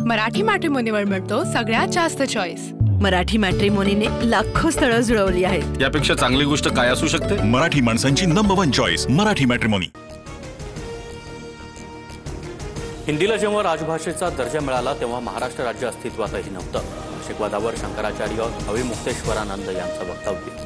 मराठी मॅट्रिमोनीवर मिळतो सगळ्यात जास्त चॉईस। मराठी मॅट्रिमोनीने लाखो स्थळं जुळवली आहेत। यापेक्षा चांगली गोष्ट काय असू शकते? मराठी माणसांची नंबर 1 चॉईस मराठी मॅट्रिमोनी। हिंदीला जेव्हा राजभाषेचा दर्जा मिळाला तेव्हा महाराष्ट्र राज्य अस्तित्वातही नव्हतं। नाशिकवादावर शंकराचार्य अविमुक्तेश्वरानंद यांचं वक्तव्य।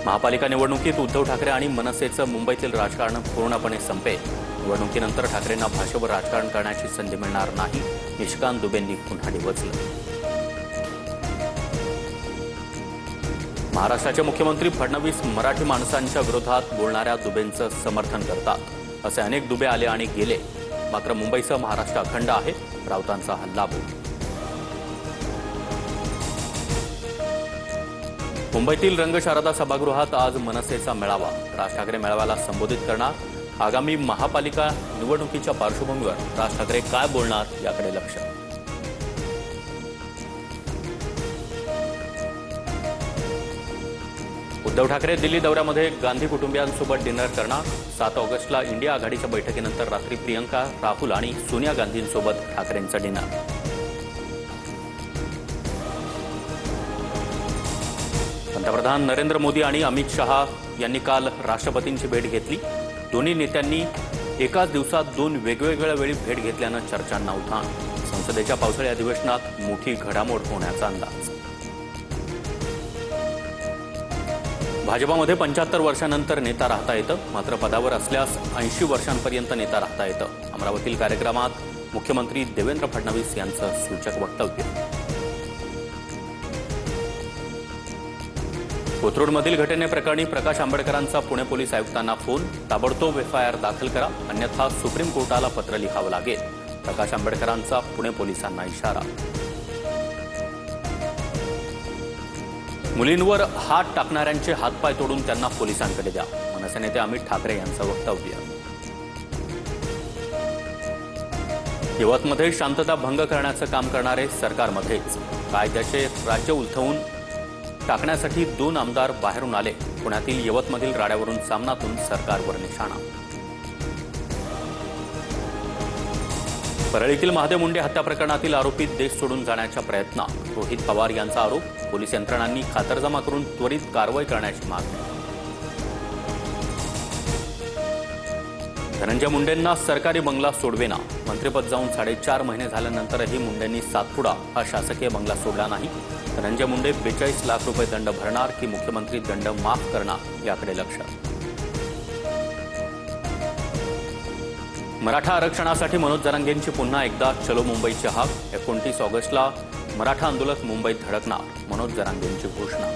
महापालिका निवडणुकीत उद्धव ठाकरे आणि मनसेचं मुंबईतील राजकारण पूर्णपणे संपेल। निवडणुकीनंतर ठाकरेंना भाषेवर राजकारण करण्याची संधी मिळणार नाही, निशिकांत दुबेंनी पुन्हा डिवचलं। महाराष्ट्राचे मुख्यमंत्री फडणवीस मराठी माणसांच्या विरोधात बोलणाऱ्या दुबेंचं समर्थन करतात। असे अनेक दुबे आले आणि गेले, मात्र मुंबईसह महाराष्ट्र अखंड आहे, राऊतांचा हल्लाबोल। मुंबईतील रंगशारदा सभागृहात आज मनसेचा मेळावा। राज ठाकरे मेळाव्याला संबोधित करणार। आगामी महापालिका निवडणुकीच्या पार्श्वभूमीवर राज ठाकरे काय बोलणार याकडे लक्ष। उद्धव ठाकरे दिल्ली दौऱ्यामध्ये गांधी कुटुंबियांसोबत डिनर करणार। 7 ऑगस्टला इंडिया आघाडीच्या बैठकीनंतर रात्री प्रियंका, राहुल आणि सोनिया गांधींसोबत ठाकरेंचं डिनर। पंतप्रधान नरेंद्र मोदी आणि अमित शहा यांनी काल राष्ट्रपतींची भेट घेतली। दोन्ही नेत्यांनी एकाच दिवसात 2 वेगवेगळ्या वेळी भेट घेतल्यानं चर्चांना उधाण। संसदेच्या पावसाळी अधिवेशनात मोठी घडामोड होण्याचा अंदाज। भाजपामध्ये 75 वर्षांनंतर नेता राहता येतं, मात्र पदावर असल्यास 80 वर्षांपर्यंत नेता राहता येतं। अमरावतीतील कार्यक्रमात मुख्यमंत्री देवेंद्र फडणवीस यांचं सूचक वक्तव्य। कोथरूडमधील घटनेप्रकरणी प्रकाश आंबेडकरांचा पुणे पोलीस आयुक्तांना फोन। ताबडतोब एफआयआर दाखल करा, अन्यथा सुप्रीम कोर्टाला पत्र लिहावं लागेल। प्रकाश आंबेडकरांचा पुणे पोलिसांना इशारा। मुलींवर हात टाकणाऱ्यांचे हातपाय तोडून त्यांना पोलिसांकडे द्या, मनसे नेते अमित ठाकरे यांचं वक्तव्य। यवतमध्ये शांतता भंग करण्याचं काम करणारे सरकारमध्येच, कायद्याचे राज्य उलथवून टाकण्यासाठी 2 आमदार बाहेरून आले। पुण्यातील यवतमधील राड्यावरून सामनातून सरकारवर निशाणा। परळीतील महादेव मुंडे हत्या प्रकरणातील आरोपी देश सोडून जाण्याच्या प्रयत्नात, रोहित पवार यांचा आरोप। पोलीस यंत्रणांनी खातरजमा करून त्वरित कारवाई करण्याची मागणी। धनंजय मुंडेंना सरकारी बंगला सोडवेना। मंत्रिपद जाऊन 4.5 महिने झाल्यानंतरही मुंडेंनी सातपुडा हा शासकीय बंगला सोडला नाही। धनंजय मुंडे 42 लाख रुपये दंड भरणार की मुख्यमंत्री दंड माफ करणार याकडे लक्ष। मराठा आरक्षणासाठी मनोज जरांगेंची पुन्हा एकदा चलो मुंबईची हाक। 29 ऑगस्टला मराठा आंदोलक मुंबईत धडकणार, मनोज जरांगेंची घोषणा।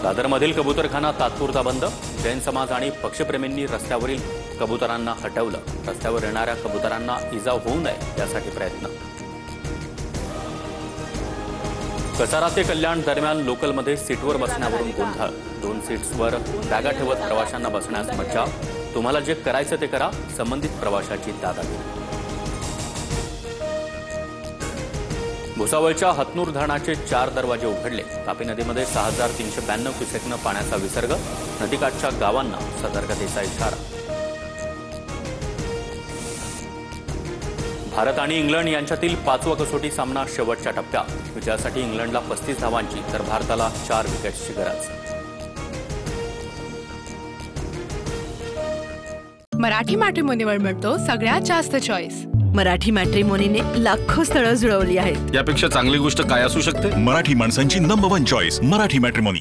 दादरमधील कबूतरखाना तात्पुरता बंद। जैन समाज आणि पक्षीप्रेमींनी रस्त्यावरील कबुतरांना हटवलं। रस्त्यावर येणाऱ्या कबुतरांना इजा होऊ नये यासाठी प्रयत्न। कसारा ते कल्याण दरम्यान लोकलमध्ये सीटवर बसण्यावरून गोंधळ। 2 सीट्सवर बॅगा ठेवत प्रवाशांना बसण्यास मज्जाव। तुम्हाला जे करायचं ते करा, संबंधित प्रवाशाची दादागिरी। भुसावळच्या हतनूर धरणाचे 4 दरवाजे उघडले। तापी नदीमध्ये 6392 क्युसेकनं पाण्याचा विसर्ग। नदीकाठच्या गावांना सतर्कतेचा इशारा। भारत आणि इंग्लंड यांच्यातील 5वा कसोटी सामना शेवटच्या टप्प्यात। विजयासाठी इंग्लंडला 35 धावांची तर भारताला 4 विकेट्सची गरज। मराठी मॅट्रिमोनीवर मिळतो सगळ्यात जास्त चॉईस। मराठी मॅट्रिमोनीने लाखो स्थळं जुळवली आहेत। यापेक्षा चांगली गोष्ट काय असू शकते? मराठी माणसांची नंबर 1 चॉईस मराठी मॅट्रिमोनी।